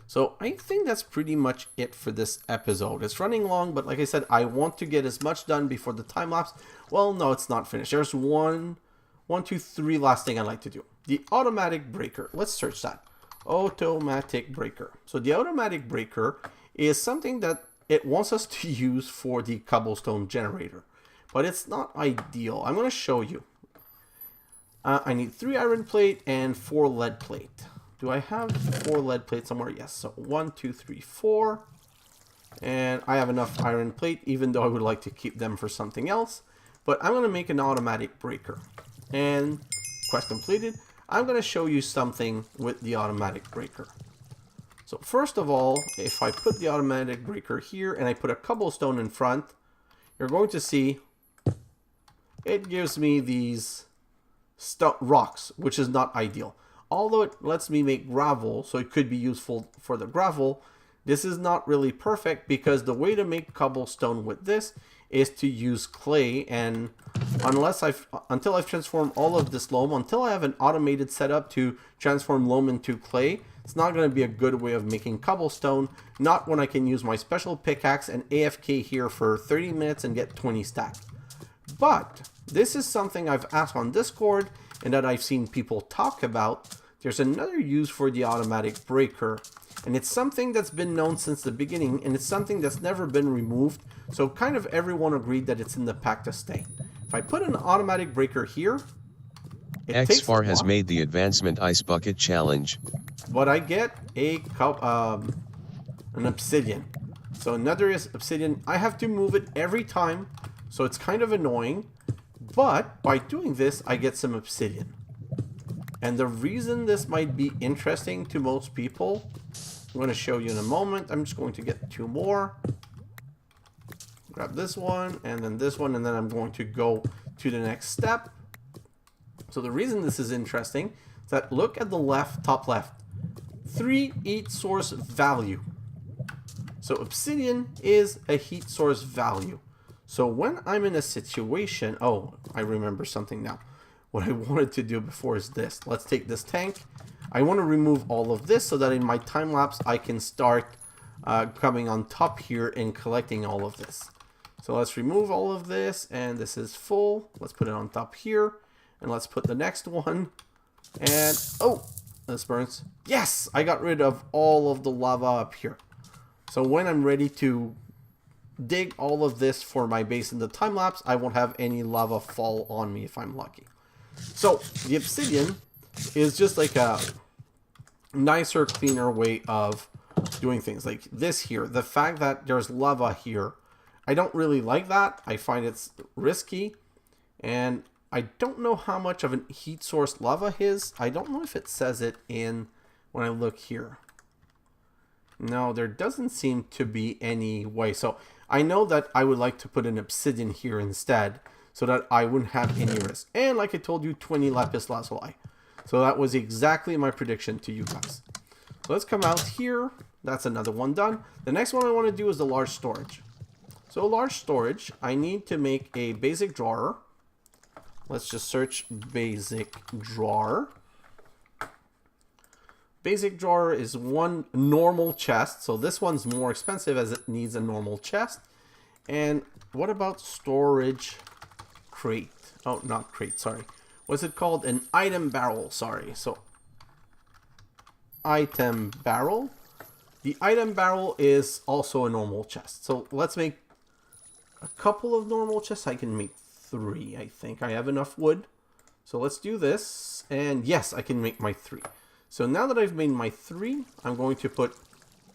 So I think that's pretty much it for this episode. It's running long, but like I said, I want to get as much done before the time lapse. Well, no, it's not finished. There's one, two, three last thing I'd like to do. The automatic breaker. Let's search that. Automatic breaker. So the automatic breaker is something that it wants us to use for the cobblestone generator, but it's not ideal. I'm going to show you. I need 3 iron plate and 4 lead plate. Do I have 4 lead plate somewhere? Yes. So 1, 2, 3, 4. And I have enough iron plate, even though I would like to keep them for something else. But I'm going to make an automatic breaker. And quest completed. I'm going to show you something with the automatic breaker. So first of all, if I put the automatic breaker here and I put a cobblestone in front, you're going to see it gives me these rocks, which is not ideal. Although it lets me make gravel, so it could be useful for the gravel, this is not really perfect because the way to make cobblestone with this is to use clay, and until I've transformed all of this loam, until I have an automated setup to transform loam into clay, it's not going to be a good way of making cobblestone, not when I can use my special pickaxe and AFK here for 30 minutes and get 20 stacks. But this is something I've asked on Discord and that I've seen people talk about. There's another use for the automatic breaker, and it's something that's been known since the beginning, and it's something that's never been removed, so kind of everyone agreed that it's in the pack to stay. If I put an automatic breaker here, XFAR has made the Advancement Ice Bucket Challenge. But I get an obsidian. So another is obsidian. I have to move it every time, so it's kind of annoying. But by doing this, I get some obsidian. And the reason this might be interesting to most people, I'm going to show you in a moment. I'm just going to get 2 more. Grab this one, and then this one, and then I'm going to go to the next step. So the reason this is interesting is that look at the left, top left. 3 heat source value. So obsidian is a heat source value. So when I'm in a situation, oh, I remember something now. What I wanted to do before is this. Let's take this tank. I want to remove all of this so that in my time lapse I can start coming on top here and collecting all of this. So let's remove all of this, and this is full. Let's put it on top here, and let's put the next one. And oh, this burns. Yes, I got rid of all of the lava up here. So when I'm ready to dig all of this for my base in the time lapse, I won't have any lava fall on me if I'm lucky. So the obsidian is just like a nicer, cleaner way of doing things. Like this here, the fact that there's lava here, I don't really like that. I find it's risky, and I don't know how much of a heat source lava is. I don't know if it says it in when I look here. No, there doesn't seem to be any way. So I know that I would like to put an obsidian here instead so that I wouldn't have any risk. And like I told you, 20 lapis lazuli. So that was exactly my prediction to you guys. So let's come out here. That's another one done. The next one I want to do is the large storage. So large storage, I need to make a basic drawer. Let's just search basic drawer. Basic drawer is one normal chest. So this one's more expensive as it needs a normal chest. And what about storage crate? Oh, not crate, sorry. What's it called? An item barrel, sorry. So item barrel. The item barrel is also a normal chest. So let's make a couple of normal chests. I can make 3, I think. I have enough wood. So let's do this. And yes, I can make my 3. So now that I've made my 3, I'm going to put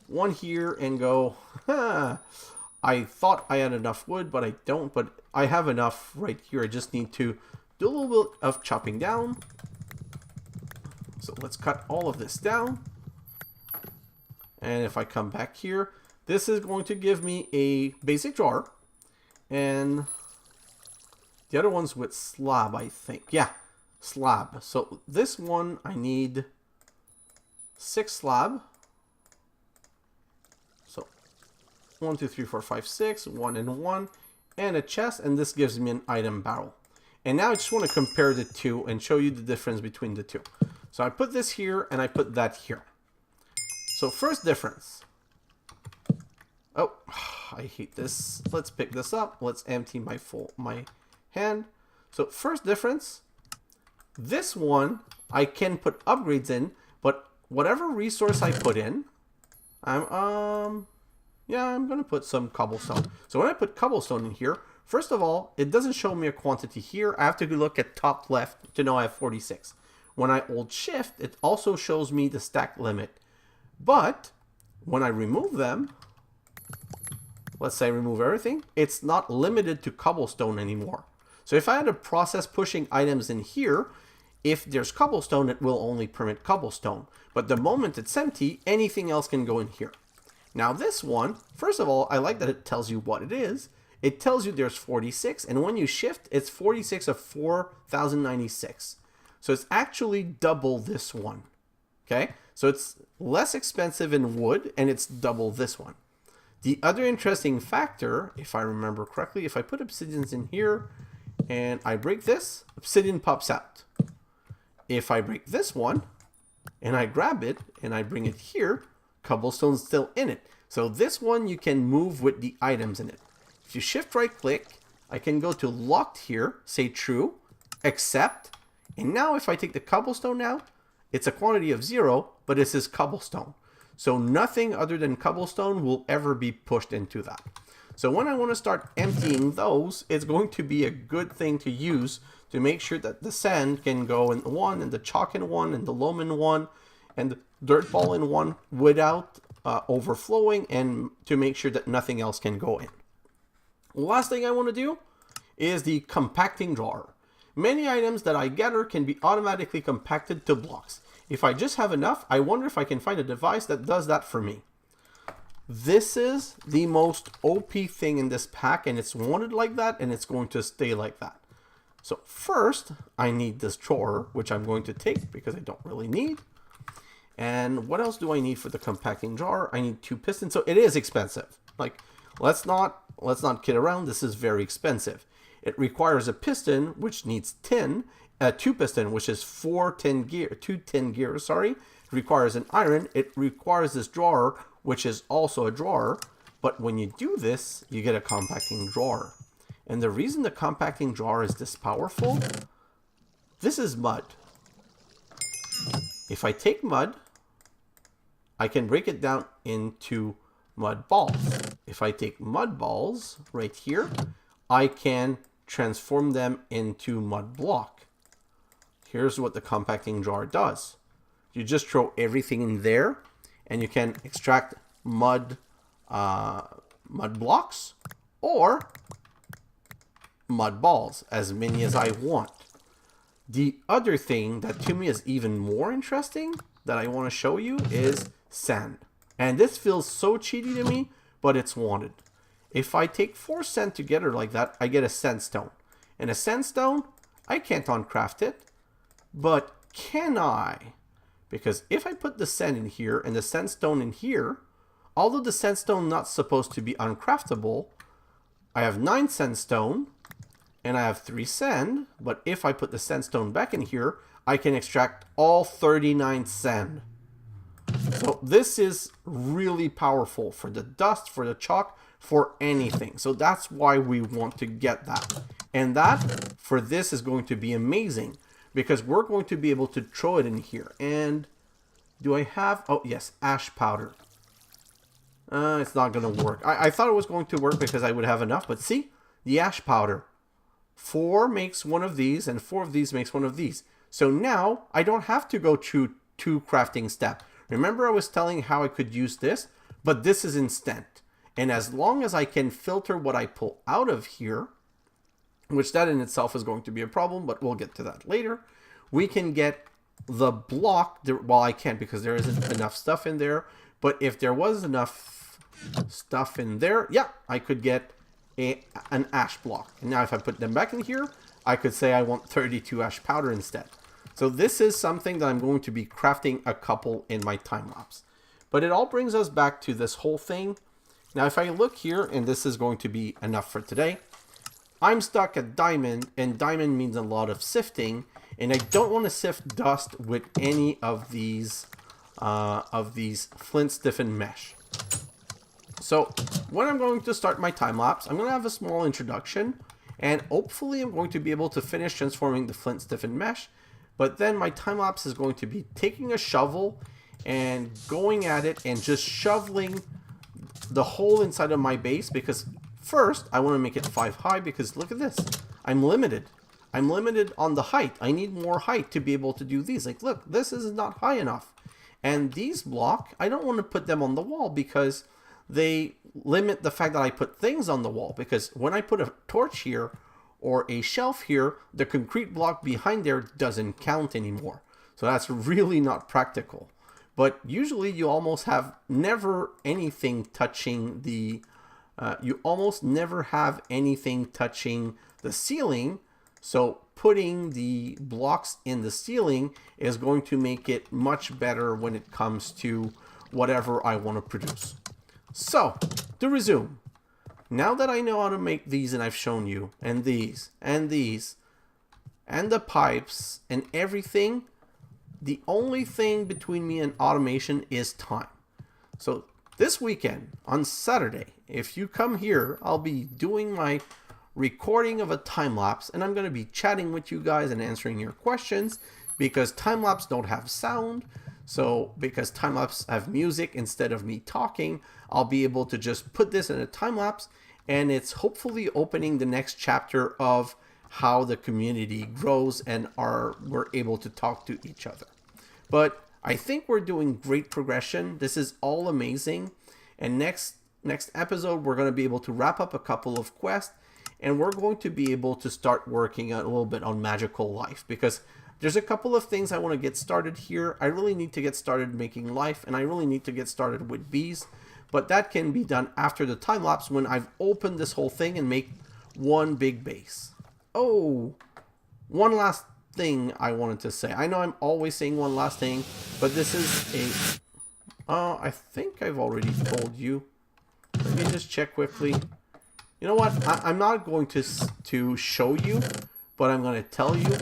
one here and go, I thought I had enough wood, but I don't. But I have enough right here. I just need to do a little bit of chopping down. So let's cut all of this down. And if I come back here, this is going to give me a basic drawer. And the other one's with slab, I think. Yeah, slab. So this one, I need 6 slab. So 1, 2, 3, 4, 5, 6, 1 and 1, and a chest, and this gives me an item barrel. And now I just want to compare the two and show you the difference between the two. So I put this here and I put that here. So first difference. Oh, I hate this. Let's pick this up. Let's empty my hand. So first difference. This one I can put upgrades in, but whatever resource I put in, I'm gonna put some cobblestone. So when I put cobblestone in here, first of all, it doesn't show me a quantity here. I have to look at top left to know I have 46. When I hold shift, it also shows me the stack limit. But when I remove them, let's say I remove everything, it's not limited to cobblestone anymore. So if I had a process pushing items in here, if there's cobblestone, it will only permit cobblestone. But the moment it's empty, anything else can go in here. Now this one, first of all, I like that it tells you what it is. It tells you there's 46, and when you shift, it's 46 of 4,096. So it's actually double this one. Okay, so it's less expensive in wood, and it's double this one. The other interesting factor, if I remember correctly, if I put obsidians in here, and I break this, obsidian pops out. If I break this one, and I grab it, and I bring it here, cobblestone's still in it. So this one you can move with the items in it. If you shift right click, I can go to locked here, say true, accept, and now if I take the cobblestone out, it's a quantity of 0, but this is cobblestone. So nothing other than cobblestone will ever be pushed into that. So when I want to start emptying those, it's going to be a good thing to use to make sure that the sand can go in one, and the chalk in one, and the loam in one, and the dirt ball in one without overflowing, and to make sure that nothing else can go in. Last thing I want to do is the compacting drawer. Many items that I gather can be automatically compacted to blocks. If I just have enough, I wonder if I can find a device that does that for me. This is the most OP thing in this pack, and it's wanted like that, and it's going to stay like that. So first, I need this drawer, which I'm going to take because I don't really need. And what else do I need for the compacting drawer? I need 2 pistons, so it is expensive. Like, let's not kid around. This is very expensive. It requires a piston, which needs 10, 2 piston, which is 2 10 gears, sorry. It requires an iron. It requires this drawer, which is also a drawer. But when you do this, you get a compacting drawer. And the reason the compacting drawer is this powerful, this is mud. If I take mud, I can break it down into mud balls. If I take mud balls right here, I can transform them into mud block. Here's what the compacting drawer does. You just throw everything in there, and you can extract mud blocks or mud balls, as many as I want. The other thing that to me is even more interesting that I want to show you is sand. And this feels so cheaty to me, but it's wanted. If I take 4 sand together like that, I get a sandstone. And a sandstone, I can't uncraft it, but can I? Because if I put the sand in here and the sandstone in here, although the sandstone not supposed to be uncraftable, I have 9 sandstone and I have 3 sand. But if I put the sandstone back in here, I can extract all 39 sand. So this is really powerful for the dust, for the chalk, for anything. So that's why we want to get that. And that for this is going to be amazing, because we're going to be able to throw it in here. And do I have, oh yes, ash powder. It's not going to work. I thought it was going to work because I would have enough, but see, the ash powder. 4 makes one of these, and 4 of these makes one of these. So now I don't have to go through 2 crafting steps. Remember I was telling how I could use this, but this is instant. And as long as I can filter what I pull out of here, which that in itself is going to be a problem, but we'll get to that later, we can get the block. Well, I can't because there isn't enough stuff in there, but if there was enough stuff in there, yeah, I could get an ash block. And now if I put them back in here, I could say I want 32 ash powder instead. So this is something that I'm going to be crafting a couple in my time lapse. But it all brings us back to this whole thing. Now if I look here, and this is going to be enough for today, I'm stuck at diamond, and diamond means a lot of sifting, and I don't want to sift dust with any of these flint stiffened mesh. So when I'm going to start my time lapse, I'm going to have a small introduction, and hopefully I'm going to be able to finish transforming the flint stiffened mesh. But then my time lapse is going to be taking a shovel and going at it and just shoveling the hole inside of my base, because first I want to make it 5 high, because look at this, I'm limited. I'm limited on the height. I need more height to be able to do these. Like, look, this is not high enough. And these block, I don't want to put them on the wall because they limit the fact that I put things on the wall. Because when I put a torch here or a shelf here, the concrete block behind there doesn't count anymore. So that's really not practical. But usually you almost have never anything touching the, you almost never have anything touching the ceiling. So putting the blocks in the ceiling is going to make it much better when it comes to whatever I want to produce. So to resume, now that I know how to make these, and I've shown you, and these, and these, and the pipes, and everything, the only thing between me and automation is time. So this weekend, on Saturday, if you come here, I'll be doing my recording of a time lapse, and I'm going to be chatting with you guys and answering your questions, because time lapse don't have sound. So because time lapse have music instead of me talking, I'll be able to just put this in a time lapse, and it's hopefully opening the next chapter of how the community grows and we're able to talk to each other. But I think we're doing great progression. This is all amazing. And next episode, we're going to be able to wrap up a couple of quests, and we're going to be able to start working a little bit on magical life, because there's a couple of things I want to get started here. I really need to get started making life, and I really need to get started with bees. But that can be done after the time lapse, when I've opened this whole thing and make one big base. Oh, one last thing I wanted to say. I know I'm always saying one last thing, but this is I think I've already told you. Let me just check quickly. You know what? I'm not going to show you, but I'm going to tell you.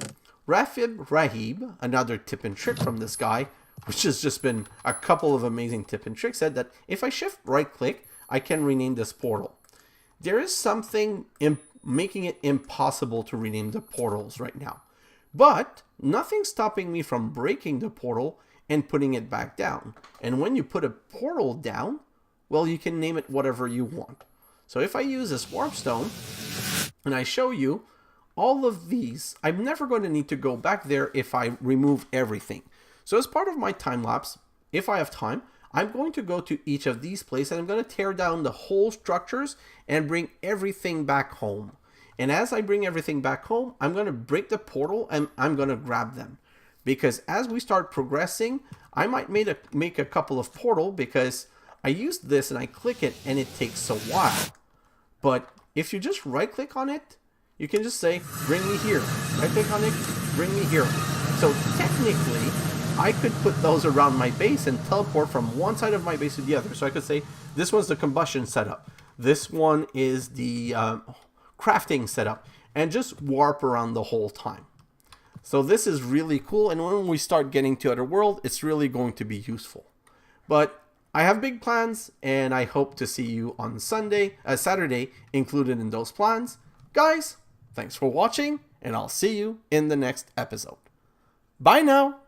Rahib, another tip and trick from this guy, which has just been a couple of amazing tip and tricks, said that if I shift right click, I can rename this portal. There is something making it impossible to rename the portals right now. But nothing's stopping me from breaking the portal and putting it back down. And when you put a portal down, well, you can name it whatever you want. So if I use this warp stone and I show you all of these, I'm never going to need to go back there if I remove everything. So as part of my time lapse, if I have time, I'm going to go to each of these places, and I'm going to tear down the whole structures and bring everything back home. And as I bring everything back home, I'm going to break the portal and I'm going to grab them. Because as we start progressing, I might make a couple of portal, because I used this and I click it and it takes a while. But if you just right click on it, you can just say, bring me here. Right click on it, bring me here. So technically, I could put those around my base and teleport from one side of my base to the other. So I could say, this one's the combustion setup. This one is the crafting setup. And just warp around the whole time. So this is really cool. And when we start getting to other world, it's really going to be useful. But I have big plans, and I hope to see you on Saturday included in those plans. Guys, thanks for watching, and I'll see you in the next episode. Bye now!